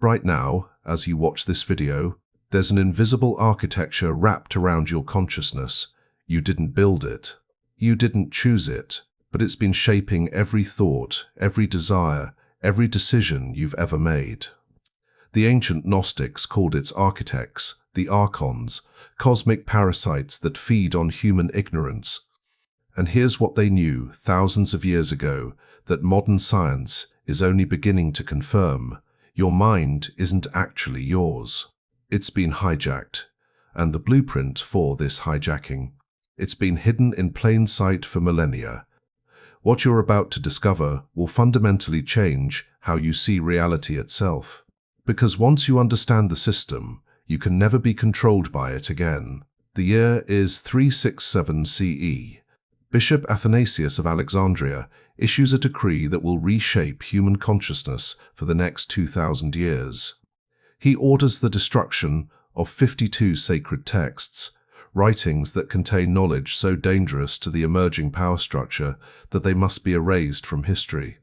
Right now, as you watch this video, there's an invisible architecture wrapped around your consciousness. You didn't build it. You didn't choose it, but it's been shaping every thought, every desire, every decision you've ever made. The ancient Gnostics called its architects, the Archons, cosmic parasites that feed on human ignorance. And here's what they knew thousands of years ago that modern science is only beginning to confirm. Your mind isn't actually yours. It's been hijacked, and the blueprint for this hijacking. It's been hidden in plain sight for millennia. What you're about to discover will fundamentally change how you see reality itself. Because once you understand the system, you can never be controlled by it again. The year is 367 CE. Bishop Athanasius of Alexandria issues a decree that will reshape human consciousness for the next 2,000 years. He orders the destruction of 52 sacred texts, writings that contain knowledge so dangerous to the emerging power structure that they must be erased from history.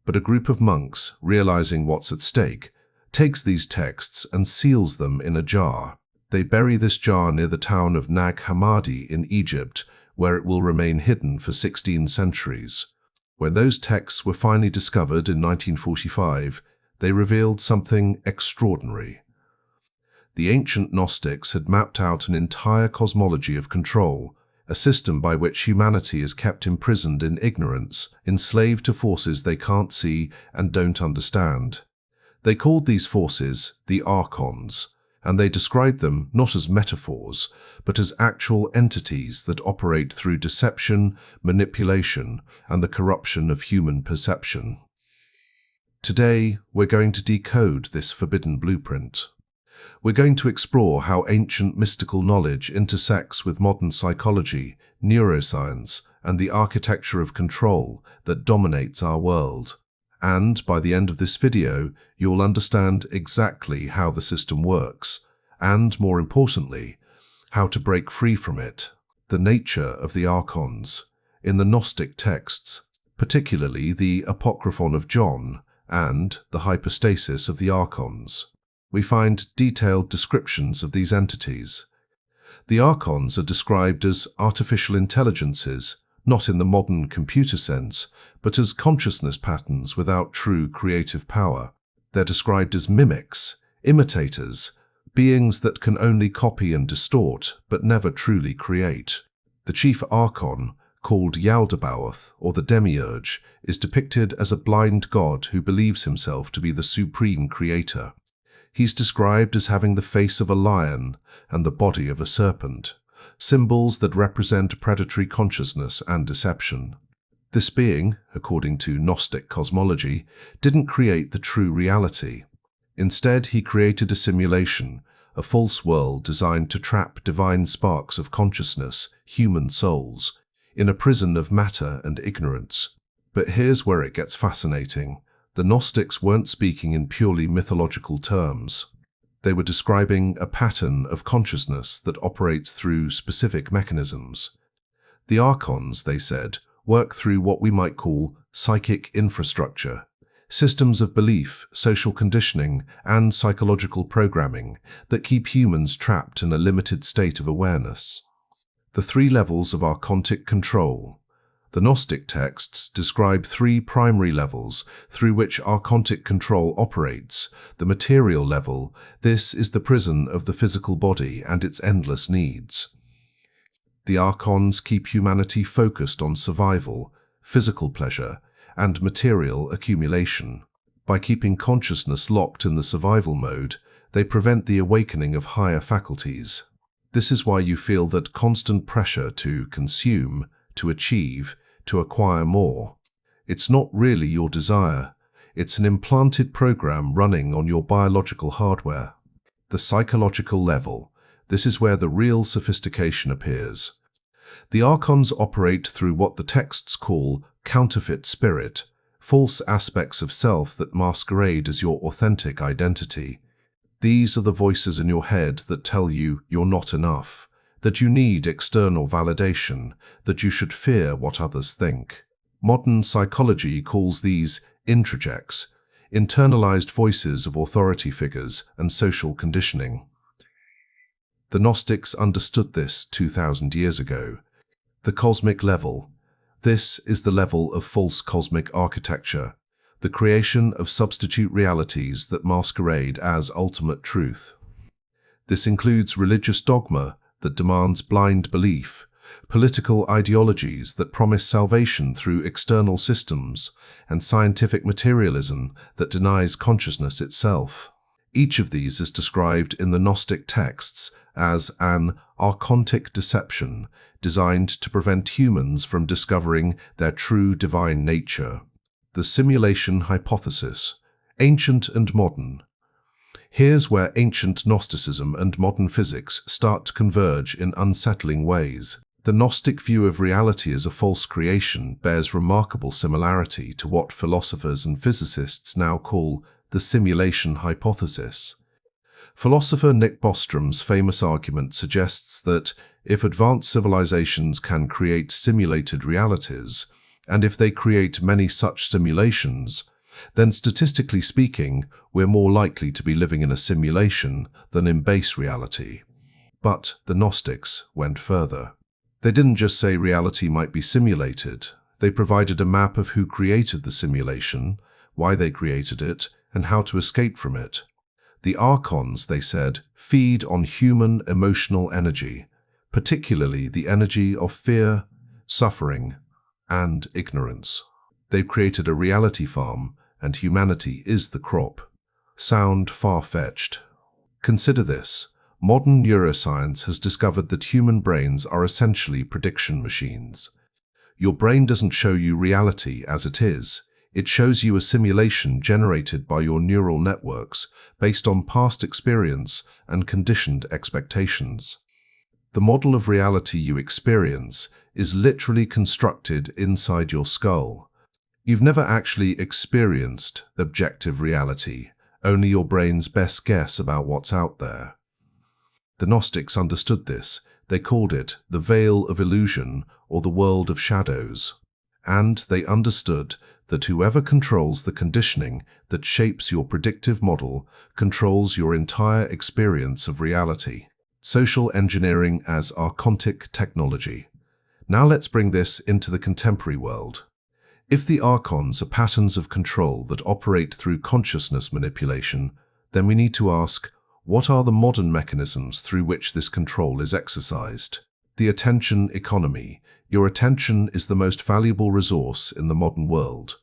But a group of monks, realizing what's at stake, takes these texts and seals them in a jar. They bury this jar near the town of Nag Hammadi in Egypt, where it will remain hidden for 16 centuries. When those texts were finally discovered in 1945, they revealed something extraordinary. The ancient Gnostics had mapped out an entire cosmology of control, a system by which humanity is kept imprisoned in ignorance, enslaved to forces they can't see and don't understand. They called these forces the Archons, and they described them not as metaphors, but as actual entities that operate through deception, manipulation, and the corruption of human perception. Today, we're going to decode this forbidden blueprint. We're going to explore how ancient mystical knowledge intersects with modern psychology, neuroscience, and the architecture of control that dominates our world. And by the end of this video, you'll understand exactly how the system works, and more importantly, how to break free from it. The nature of the Archons. In the Gnostic texts, particularly the Apocryphon of John and the Hypostasis of the Archons, we find detailed descriptions of these entities. The Archons are described as artificial intelligences, not in the modern computer sense, but as consciousness patterns without true creative power. They're described as mimics, imitators, beings that can only copy and distort, but never truly create. The chief Archon, called Yaldabaoth, or the Demiurge, is depicted as a blind god who believes himself to be the supreme creator. He's described as having the face of a lion and the body of a serpent, symbols that represent predatory consciousness and deception. This being, according to Gnostic cosmology, didn't create the true reality. Instead, he created a simulation, a false world designed to trap divine sparks of consciousness, human souls, in a prison of matter and ignorance. But here's where it gets fascinating. The Gnostics weren't speaking in purely mythological terms. They were describing a pattern of consciousness that operates through specific mechanisms. The Archons, they said, work through what we might call psychic infrastructure, systems of belief, social conditioning, and psychological programming that keep humans trapped in a limited state of awareness. The three levels of archontic control. The Gnostic texts describe three primary levels through which archontic control operates. The material level, this is the prison of the physical body and its endless needs. The Archons keep humanity focused on survival, physical pleasure, and material accumulation. By keeping consciousness locked in the survival mode, they prevent the awakening of higher faculties. This is why you feel that constant pressure to consume, to achieve, to acquire more. It's not really your desire. It's an implanted program running on your biological hardware. The psychological level. This is where the real sophistication appears. The Archons operate through what the texts call counterfeit spirit, false aspects of self that masquerade as your authentic identity. These are the voices in your head that tell you you're not enough, that you need external validation, that you should fear what others think. Modern psychology calls these introjects. internalized voices of authority figures, and social conditioning. The Gnostics understood this 2,000 years ago. The cosmic level. This is the level of false cosmic architecture, the creation of substitute realities that masquerade as ultimate truth. This includes religious dogma that demands blind belief, political ideologies that promise salvation through external systems, and scientific materialism that denies consciousness itself. Each of these is described in the Gnostic texts as an Archonic deception designed to prevent humans from discovering their true divine nature. The simulation hypothesis, ancient and modern. Here's where ancient Gnosticism and modern physics start to converge in unsettling ways. The Gnostic view of reality as a false creation bears remarkable similarity to what philosophers and physicists now call the simulation hypothesis. Philosopher Nick Bostrom's famous argument suggests that if advanced civilizations can create simulated realities, and if they create many such simulations, then statistically speaking, we're more likely to be living in a simulation than in base reality. But the Gnostics went further. They didn't just say reality might be simulated. They provided a map of who created the simulation, why they created it, and how to escape from it. The Archons, they said, feed on human emotional energy, particularly the energy of fear, suffering, and ignorance. They've created a reality farm, and humanity is the crop. Sound far-fetched? Consider this. Modern neuroscience has discovered that human brains are essentially prediction machines. Your brain doesn't show you reality as it is. It shows you a simulation generated by your neural networks based on past experience and conditioned expectations. The model of reality you experience is literally constructed inside your skull. You've never actually experienced objective reality, only your brain's best guess about what's out there. The Gnostics understood this. They called it the veil of illusion or the world of shadows. And they understood that whoever controls the conditioning that shapes your predictive model controls your entire experience of reality. Social engineering as Archonic technology. Now let's bring this into the contemporary world. If the Archons are patterns of control that operate through consciousness manipulation, then we need to ask, what are the modern mechanisms through which this control is exercised? The attention economy. Your attention is the most valuable resource in the modern world.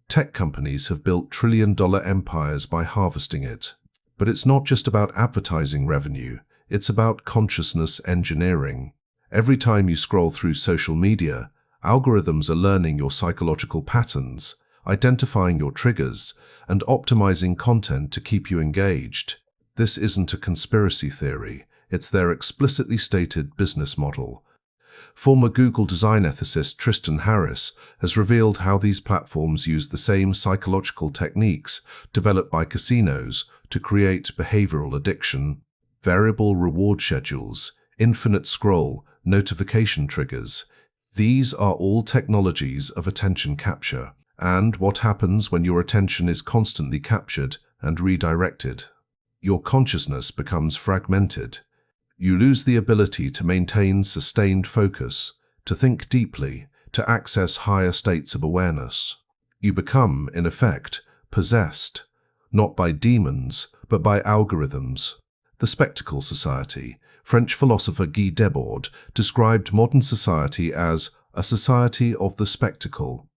Tech companies have built trillion-dollar empires by harvesting it. But it's not just about advertising revenue, it's about consciousness engineering. Every time you scroll through social media, algorithms are learning your psychological patterns, identifying your triggers, and optimizing content to keep you engaged. This isn't a conspiracy theory, it's their explicitly stated business model. Former Google design ethicist Tristan Harris has revealed how these platforms use the same psychological techniques developed by casinos to create behavioral addiction, variable reward schedules, infinite scroll, notification triggers. These are all technologies of attention capture. And what happens when your attention is constantly captured and redirected? Your consciousness becomes fragmented. You lose the ability to maintain sustained focus, to think deeply, to access higher states of awareness. You become, in effect, possessed, not by demons, but by algorithms. The Spectacle Society. French philosopher Guy Debord described modern society as a society of the spectacle,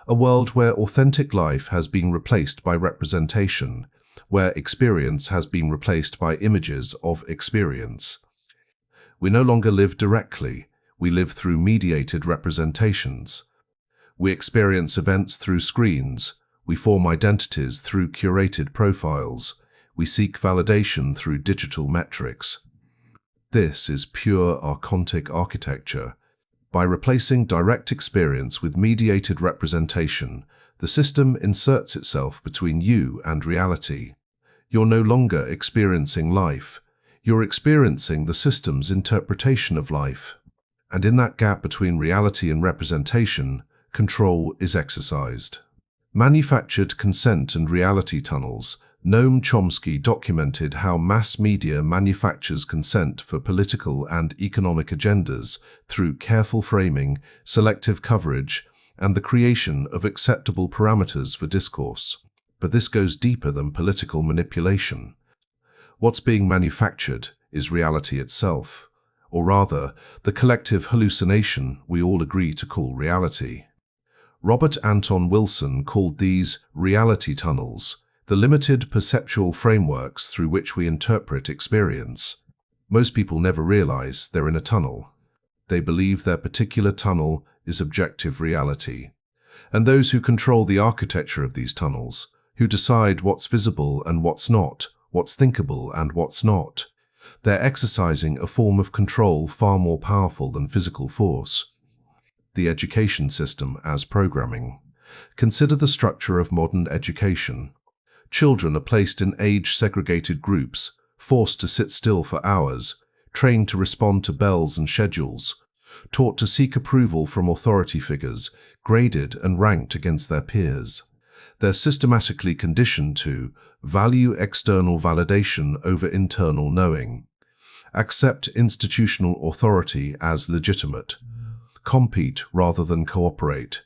a world where authentic life has been replaced by representation, where experience has been replaced by images of experience. We no longer live directly, we live through mediated representations. We experience events through screens, we form identities through curated profiles, we seek validation through digital metrics. This is pure Archonic architecture. By replacing direct experience with mediated representation, the system inserts itself between you and reality. You're no longer experiencing life. You're experiencing the system's interpretation of life. And in that gap between reality and representation, control is exercised. Manufactured consent and reality tunnels. Noam Chomsky documented how mass media manufactures consent for political and economic agendas through careful framing, selective coverage, and the creation of acceptable parameters for discourse. But this goes deeper than political manipulation. What's being manufactured is reality itself, or rather, the collective hallucination we all agree to call reality. Robert Anton Wilson called these reality tunnels, the limited perceptual frameworks through which we interpret experience. Most people never realize they're in a tunnel. They believe their particular tunnel is objective reality. And those who control the architecture of these tunnels, who decide what's visible and what's not, what's thinkable and what's not, they're exercising a form of control far more powerful than physical force. The education system as programming. Consider the structure of modern education. Children are placed in age-segregated groups, forced to sit still for hours, trained to respond to bells and schedules, taught to seek approval from authority figures, graded and ranked against their peers. They're systematically conditioned to value external validation over internal knowing, accept institutional authority as legitimate, compete rather than cooperate,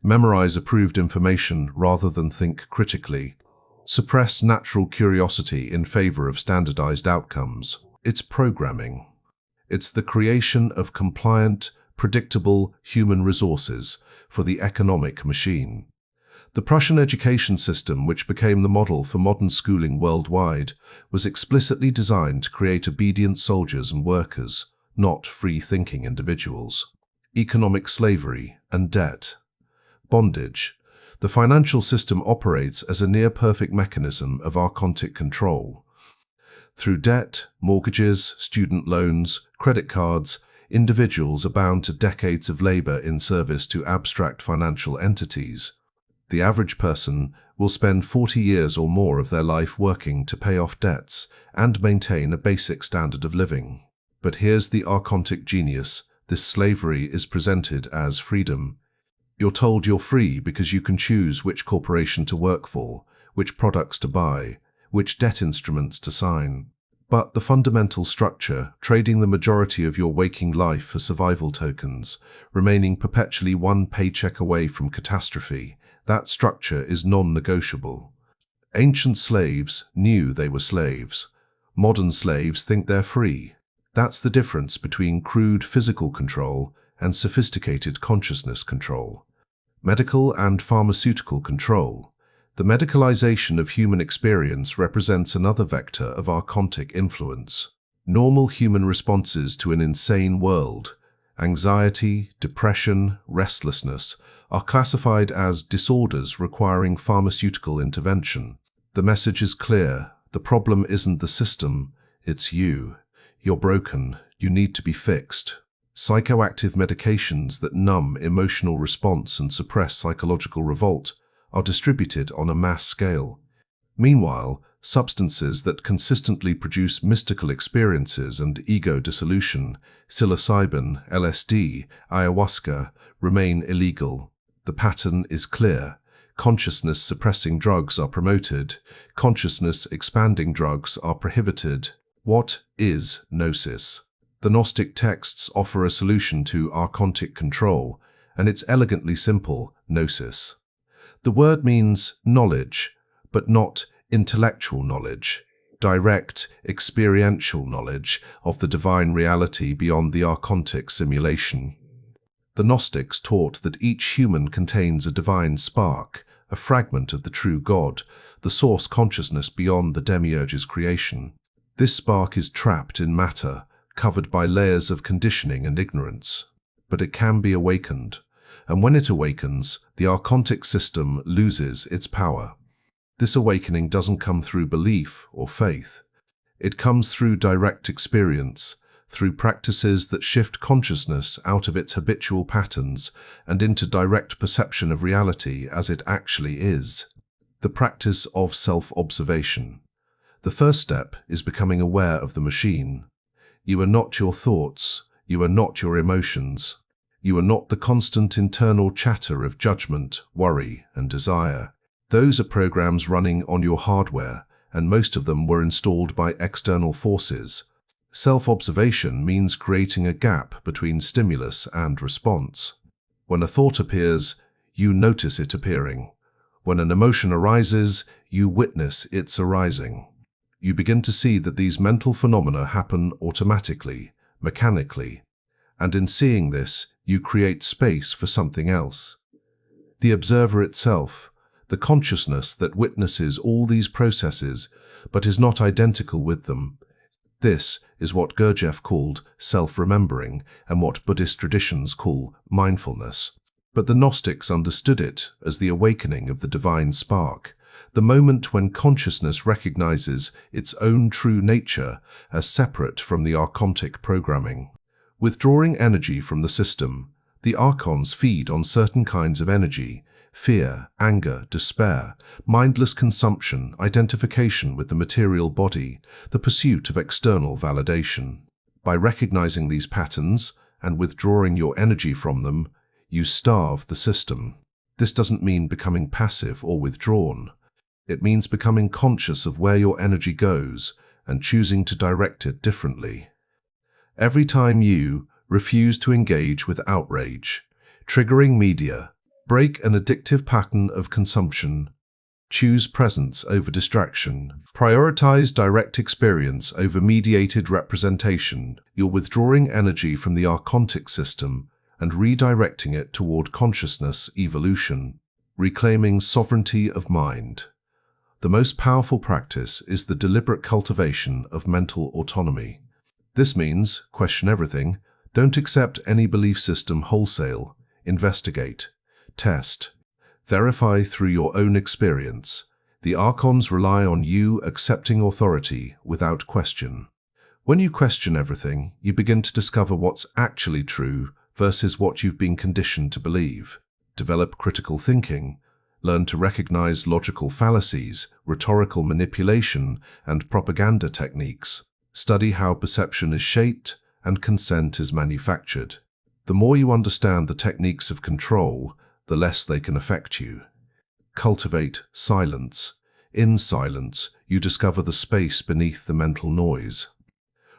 memorize approved information rather than think critically, suppress natural curiosity in favor of standardized outcomes. It's programming. It's the creation of compliant, predictable human resources for the economic machine. The Prussian education system, which became the model for modern schooling worldwide, was explicitly designed to create obedient soldiers and workers, not free-thinking individuals. Economic slavery and debt. Bondage. The financial system operates as a near-perfect mechanism of archontic control. Through debt, mortgages, student loans, credit cards, individuals are bound to decades of labor in service to abstract financial entities. The average person will spend 40 years or more of their life working to pay off debts and maintain a basic standard of living. But here's the archontic genius. This slavery is presented as freedom. You're told you're free because you can choose which corporation to work for, which products to buy, which debt instruments to sign. But the fundamental structure, trading the majority of your waking life for survival tokens, remaining perpetually one paycheck away from catastrophe, that structure is non-negotiable. Ancient slaves knew they were slaves. Modern slaves think they're free. That's the difference between crude physical control and sophisticated consciousness control. Medical and pharmaceutical control. The medicalization of human experience represents another vector of archontic influence. Normal human responses to an insane world, anxiety, depression, restlessness, are classified as disorders requiring pharmaceutical intervention. The message is clear. The problem isn't the system, it's you. You're broken. You need to be fixed. Psychoactive medications that numb emotional response and suppress psychological revolt are distributed on a mass scale. Meanwhile, substances that consistently produce mystical experiences and ego dissolution, psilocybin, LSD, ayahuasca, remain illegal. The pattern is clear. Consciousness-suppressing drugs are promoted. Consciousness-expanding drugs are prohibited. What is gnosis? The Gnostic texts offer a solution to archontic control, and it's elegantly simple: gnosis. The word means knowledge, but not intellectual knowledge, direct, experiential knowledge of the divine reality beyond the archontic simulation. The Gnostics taught that each human contains a divine spark, a fragment of the true God, the source consciousness beyond the demiurge's creation. This spark is trapped in matter, covered by layers of conditioning and ignorance. But it can be awakened, and when it awakens, the archontic system loses its power. This awakening doesn't come through belief or faith. It comes through direct experience, through practices that shift consciousness out of its habitual patterns and into direct perception of reality as it actually is. The practice of self-observation. The first step is becoming aware of the machine. You are not your thoughts. You are not your emotions. You are not the constant internal chatter of judgment, worry, and desire. Those are programs running on your hardware, and most of them were installed by external forces. Self-observation means creating a gap between stimulus and response. When a thought appears, you notice it appearing. When an emotion arises, you witness its arising. You begin to see that these mental phenomena happen automatically, mechanically, and in seeing this, you create space for something else. The observer itself, the consciousness that witnesses all these processes but is not identical with them. This is what Gurdjieff called self-remembering and what Buddhist traditions call mindfulness. But the Gnostics understood it as the awakening of the divine spark, the moment when consciousness recognizes its own true nature as separate from the Archonic programming. Withdrawing energy from the system, the Archons feed on certain kinds of energy: fear, anger, despair, mindless consumption, identification with the material body, the pursuit of external validation. By recognizing these patterns and withdrawing your energy from them, you starve the system. This doesn't mean becoming passive or withdrawn. It means becoming conscious of where your energy goes and choosing to direct it differently. Every time you refuse to engage with outrage, triggering media, break an addictive pattern of consumption, choose presence over distraction, prioritize direct experience over mediated representation, you're withdrawing energy from the Archonic system and redirecting it toward consciousness evolution, reclaiming sovereignty of mind. The most powerful practice is the deliberate cultivation of mental autonomy. This means question everything, don't accept any belief system wholesale, investigate, test, verify through your own experience. The Archons rely on you accepting authority without question. When you question everything, you begin to discover what's actually true versus what you've been conditioned to believe. Develop critical thinking, learn to recognize logical fallacies, rhetorical manipulation, and propaganda techniques. Study how perception is shaped and consent is manufactured. The more you understand the techniques of control, the less they can affect you. Cultivate silence. In silence, you discover the space beneath the mental noise.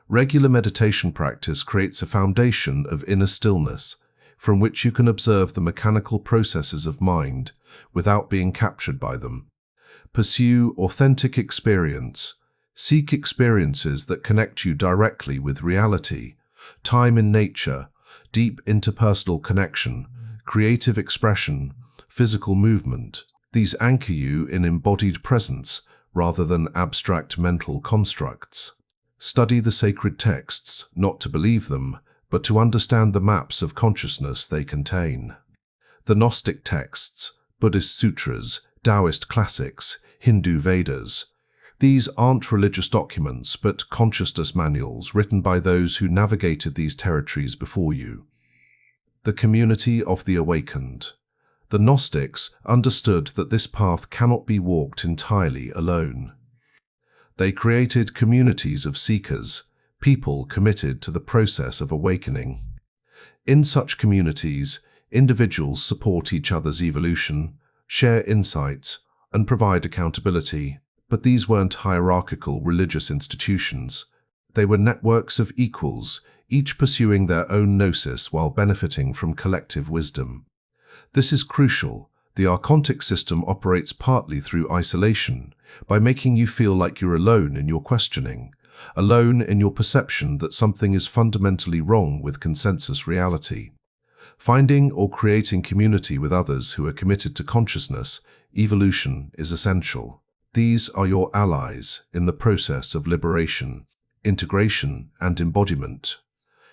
Regular meditation practice creates a foundation of inner stillness, from which you can observe the mechanical processes of mind without being captured by them. Pursue authentic experience. Seek experiences that connect you directly with reality, time in nature, deep interpersonal connection, creative expression, physical movement. These anchor you in embodied presence rather than abstract mental constructs. Study the sacred texts, not to believe them, but to understand the maps of consciousness they contain. The Gnostic texts, Buddhist sutras, Taoist classics, Hindu Vedas. These aren't religious documents, but consciousness manuals written by those who navigated these territories before you. The community of the awakened. The Gnostics understood that this path cannot be walked entirely alone. They created communities of seekers, people committed to the process of awakening. In such communities, individuals support each other's evolution, share insights, and provide accountability. But these weren't hierarchical religious institutions. They were networks of equals, each pursuing their own gnosis while benefiting from collective wisdom. This is crucial. The Archonic system operates partly through isolation, by making you feel like you're alone in your questioning, alone in your perception that something is fundamentally wrong with consensus reality. Finding or creating community with others who are committed to consciousness, evolution is essential. These are your allies in the process of liberation, integration, and embodiment.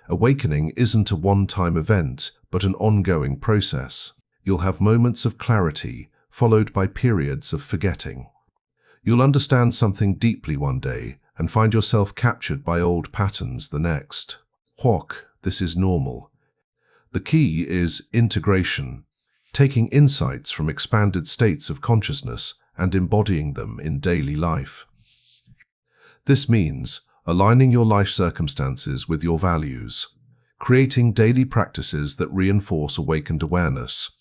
Awakening isn't a one-time event, but an ongoing process. You'll have moments of clarity, followed by periods of forgetting. You'll understand something deeply one day, and find yourself captured by old patterns the next. This is normal. The key is integration, taking insights from expanded states of consciousness and embodying them in daily life. This means aligning your life circumstances with your values, creating daily practices that reinforce awakened awareness,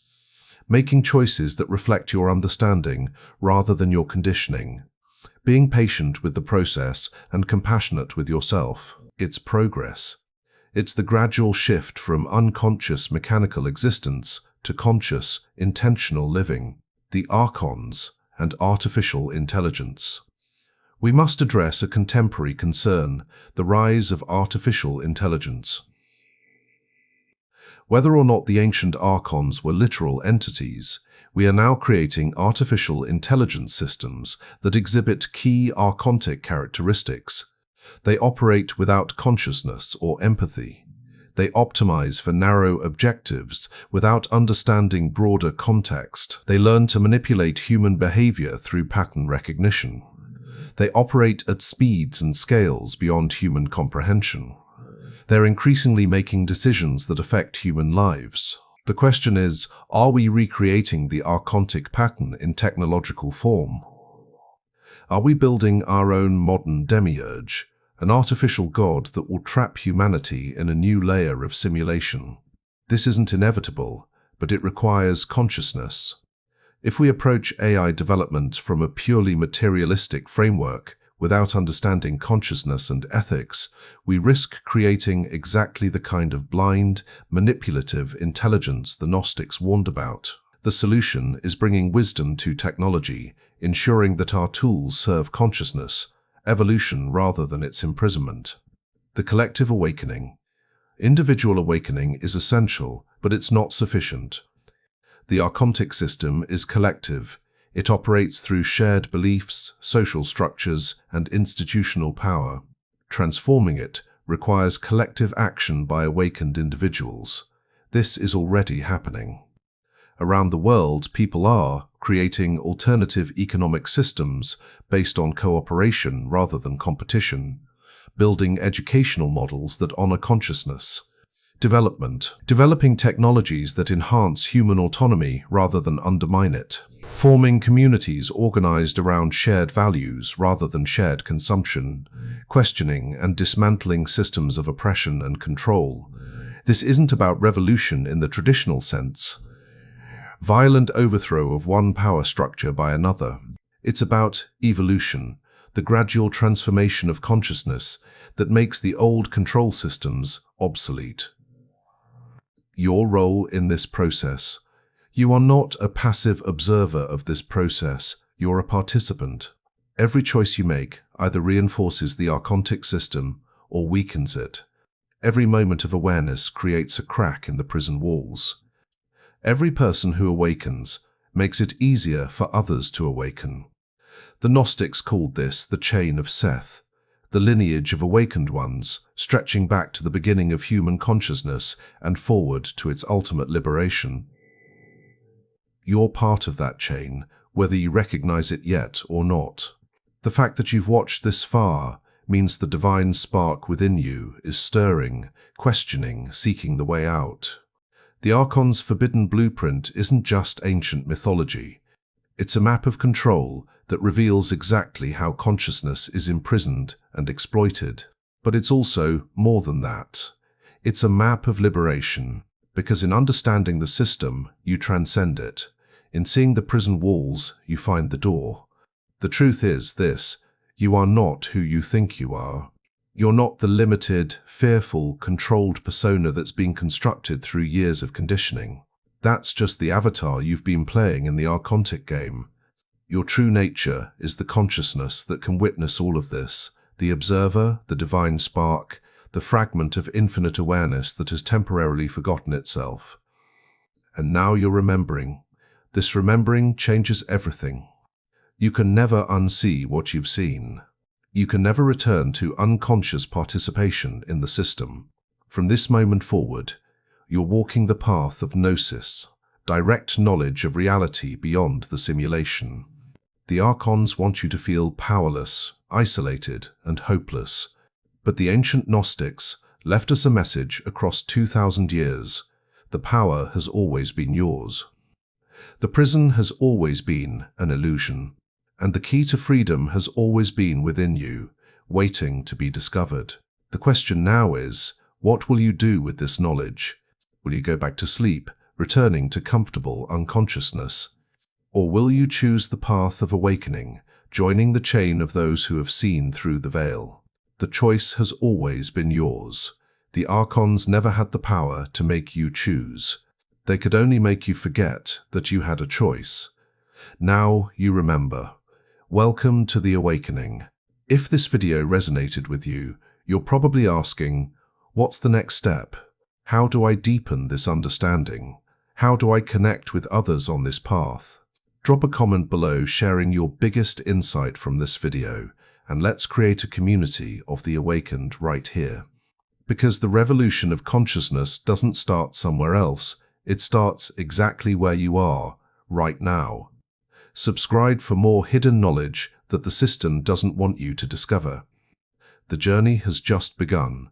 making choices that reflect your understanding rather than your conditioning, being patient with the process and compassionate with yourself. It's progress. It's the gradual shift from unconscious mechanical existence to conscious, intentional living, the Archons and artificial intelligence. We must address a contemporary concern, the rise of artificial intelligence. Whether or not the ancient Archons were literal entities, we are now creating artificial intelligence systems that exhibit key Archonic characteristics. They operate without consciousness or empathy. They optimize for narrow objectives without understanding broader context. They learn to manipulate human behavior through pattern recognition. They operate at speeds and scales beyond human comprehension. They're increasingly making decisions that affect human lives. The question is, are we recreating the Archonic pattern in technological form? Are we building our own modern demiurge, an artificial god that will trap humanity in a new layer of simulation? This isn't inevitable, but it requires consciousness. If we approach AI development from a purely materialistic framework, without understanding consciousness and ethics, we risk creating exactly the kind of blind, manipulative intelligence the Gnostics warned about. The solution is bringing wisdom to technology, ensuring that our tools serve consciousness, evolution rather than its imprisonment. The collective awakening. Individual awakening is essential, but it's not sufficient. The Archonic system is collective. It operates through shared beliefs, social structures, and institutional power. Transforming it requires collective action by awakened individuals. This is already happening. Around the world, people are creating alternative economic systems based on cooperation rather than competition, building educational models that honor consciousness. Developing technologies that enhance human autonomy rather than undermine it. Forming communities organized around shared values rather than shared consumption. Questioning and dismantling systems of oppression and control. This isn't about revolution in the traditional sense, violent overthrow of one power structure by another. It's about evolution, the gradual transformation of consciousness that makes the old control systems obsolete. Your role in this process. You are not a passive observer of this process, you're a participant. Every choice you make either reinforces the Archonic system or weakens it. Every moment of awareness creates a crack in the prison walls. Every person who awakens makes it easier for others to awaken. The Gnostics called this the chain of Seth, the lineage of awakened ones, stretching back to the beginning of human consciousness and forward to its ultimate liberation. You're part of that chain, whether you recognize it yet or not. The fact that you've watched this far means the divine spark within you is stirring, questioning, seeking the way out. The Archon's forbidden blueprint isn't just ancient mythology. It's a map of control that reveals exactly how consciousness is imprisoned and exploited. But it's also more than that. It's a map of liberation, because in understanding the system, you transcend it. In seeing the prison walls, you find the door. The truth is this: you are not who you think you are. You're not the limited, fearful, controlled persona that's been constructed through years of conditioning. That's just the avatar you've been playing in the Archonic game. Your true nature is the consciousness that can witness all of this, the observer, the divine spark, the fragment of infinite awareness that has temporarily forgotten itself. And now you're remembering. This remembering changes everything. You can never unsee what you've seen. You can never return to unconscious participation in the system. From this moment forward, you're walking the path of gnosis, direct knowledge of reality beyond the simulation. The Archons want you to feel powerless, isolated, and hopeless. But the ancient Gnostics left us a message across 2,000 years. The power has always been yours. The prison has always been an illusion, and the key to freedom has always been within you, waiting to be discovered. The question now is, What will you do with this knowledge? Will you go back to sleep, returning to comfortable unconsciousness? Or will you choose the path of awakening, joining the chain of those who have seen through the veil? The choice has always been yours. The Archons never had the power to make you choose. They could only make you forget that you had a choice. Now you remember. Welcome to the awakening. If this video resonated with you, you're probably asking, what's the next step? How do I deepen this understanding? How do I connect with others on this path? Drop a comment below sharing your biggest insight from this video, and let's create a community of the awakened right here. Because the revolution of consciousness doesn't start somewhere else, it starts exactly where you are, right now. Subscribe for more hidden knowledge that the system doesn't want you to discover. The journey has just begun.